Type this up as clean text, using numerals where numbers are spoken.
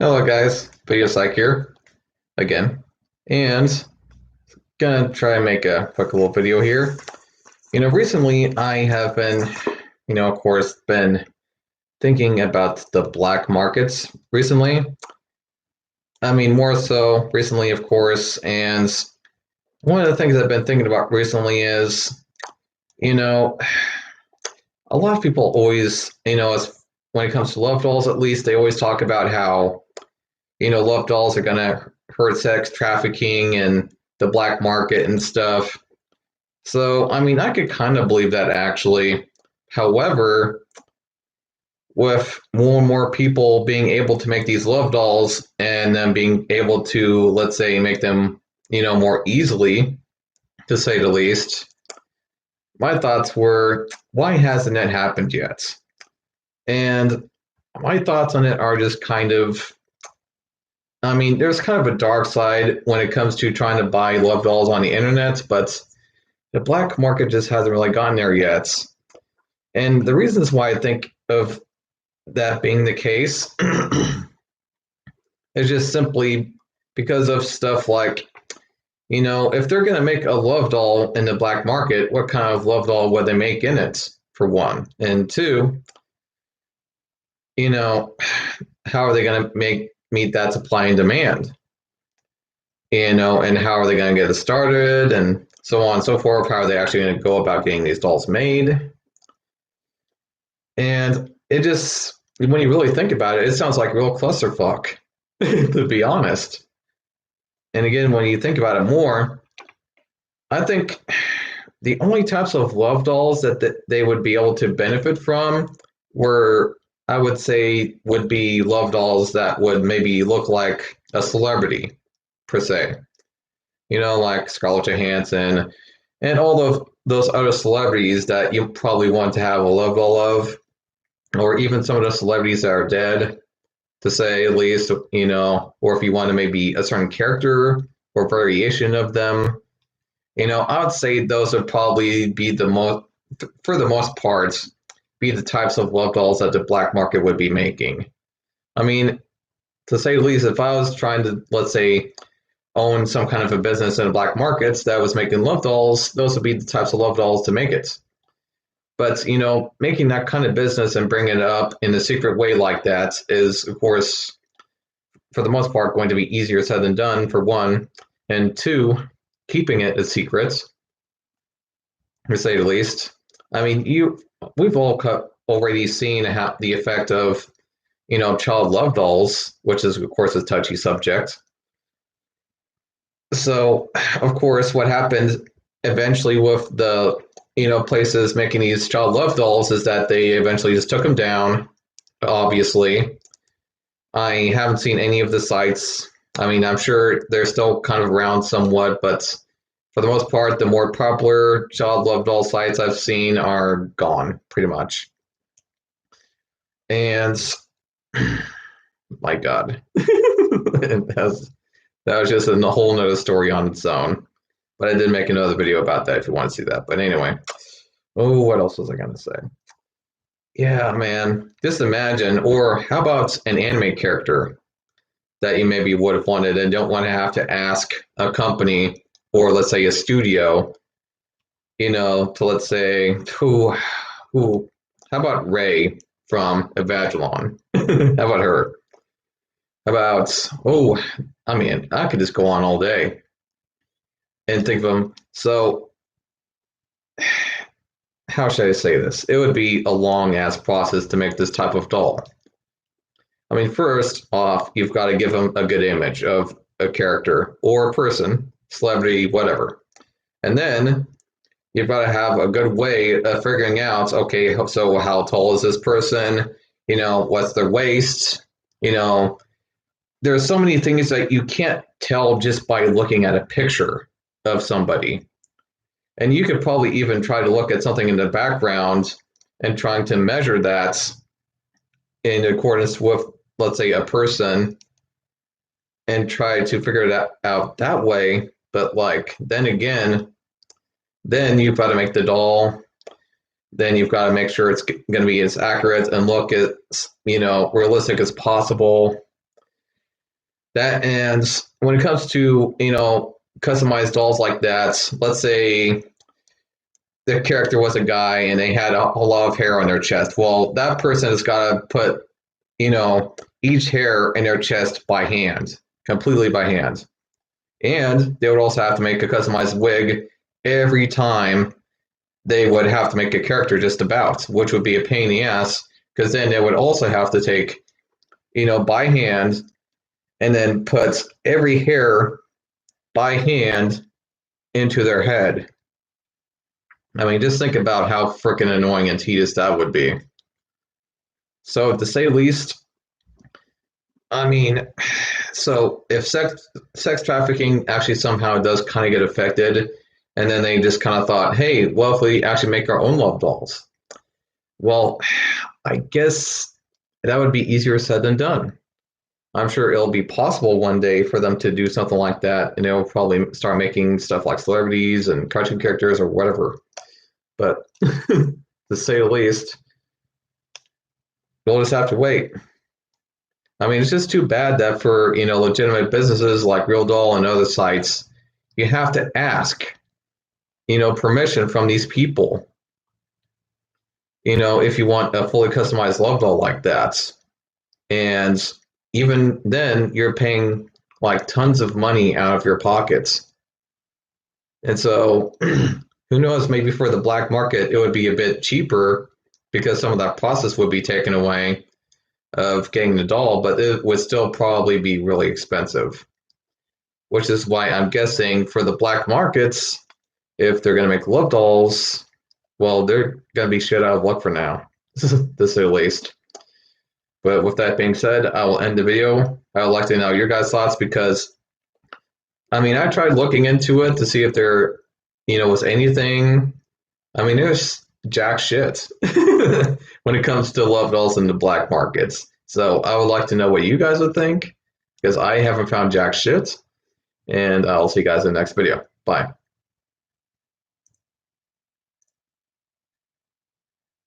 Hello guys, Video Psych here again, and gonna try and make a quick little video here. Recently I have been, of course, been thinking about the black markets recently. I mean, more so recently, of course, and one of the things I've been thinking about recently is, you know, a lot of people always, as when it comes to love dolls, at least they always talk about how love dolls are going to hurt sex trafficking and the black market and stuff. So, I mean, I could kind of believe that actually. However, with more and more people being able to make these love dolls and then being able to, let's say, make them, more easily, to say the least, my thoughts were, why hasn't that happened yet? And my thoughts on it are just kind of, I mean, there's kind of a dark side when it comes to trying to buy love dolls on the internet, but the black market just hasn't really gotten there yet. And the reasons why I think of that being the case is just simply because of stuff like, if they're going to make a love doll in the black market, what kind of love doll would they make in it, for one? And two, how are they going to meet that supply and demand? And how are they going to get it started, and so on and so forth. How are they actually going to go about getting these dolls made? And it just, when you really think about it, it sounds like a real clusterfuck, to be honest. And again, when you think about it more, I think the only types of love dolls that they would be able to benefit from were, I would say, would be love dolls that would maybe look like a celebrity, per se. Like Scarlett Johansson and all of those other celebrities that you probably want to have a love doll of, or even some of the celebrities that are dead, to say at least, or if you want to maybe a certain character or variation of them, I would say those would probably be the most, for the most part, be the types of love dolls that the black market would be making. I mean, to say the least, if I was trying to, let's say, own some kind of a business in the black markets that was making love dolls, those would be the types of love dolls to make it. But, making that kind of business and bringing it up in a secret way like that is, of course, for the most part, going to be easier said than done, for one. And two, keeping it a secret, to say the least. I mean, we've all already seen how the effect of, child love dolls, which is, of course, a touchy subject. So, of course, what happened eventually with the, places making these child love dolls is that they eventually just took them down, obviously. I haven't seen any of the sites. I mean, I'm sure they're still kind of around somewhat, but for the most part, the more popular child love doll sites I've seen are gone, pretty much. And my God, that was just a whole nother story on its own. But I did make another video about that if you want to see that. But anyway, what else was I going to say? Yeah, man, just imagine, or how about an anime character that you maybe would have wanted and don't want to have to ask a company or, let's say, a studio, to, let's say, how about Ray from Evangelion? How about her? I mean, I could just go on all day and think of them. So, how should I say this? It would be a long ass process to make this type of doll. I mean, first off, you've got to give them a good image of a character or a person, celebrity, whatever. And then you've got to have a good way of figuring out, okay, so how tall is this person? What's their waist? There's so many things that you can't tell just by looking at a picture of somebody. And you could probably even try to look at something in the background and trying to measure that in accordance with, let's say, a person and try to figure it out that way. But then again, then you've got to make the doll. Then you've got to make sure it's going to be as accurate and look as, realistic as possible. That, and when it comes to, customized dolls like that, let's say the character was a guy and they had a lot of hair on their chest. Well, that person has got to put, each hair in their chest by hand, completely by hand. And they would also have to make a customized wig every time they would have to make a character just about, which would be a pain in the ass because then they would also have to take, by hand and then put every hair by hand into their head. I mean, just think about how freaking annoying and tedious that would be. So, to say the least, I mean, so if sex trafficking actually somehow does kind of get affected, and then they just kind of thought, hey, well, if we actually make our own love dolls, well, I guess that would be easier said than done. I'm sure it'll be possible one day for them to do something like that, and they'll probably start making stuff like celebrities and cartoon characters or whatever. But to say the least, we'll just have to wait. I mean, it's just too bad that for, legitimate businesses like Real Doll and other sites, you have to ask, permission from these people, if you want a fully customized love doll like that. And even then, you're paying like tons of money out of your pockets. And so, who knows, maybe for the black market, it would be a bit cheaper because some of that process would be taken away of getting the doll, but it would still probably be really expensive. Which is why I'm guessing for the black markets, if they're going to make love dolls, well, they're going to be shit out of luck for now, to say the least. But with that being said, I will end the video. I would like to know your guys' thoughts because, I mean, I tried looking into it to see if there, was anything. I mean, there's jack shit when it comes to love dolls in the black markets. So I would like to know what you guys would think because I haven't found jack shit. And I'll see you guys in the next video. Bye.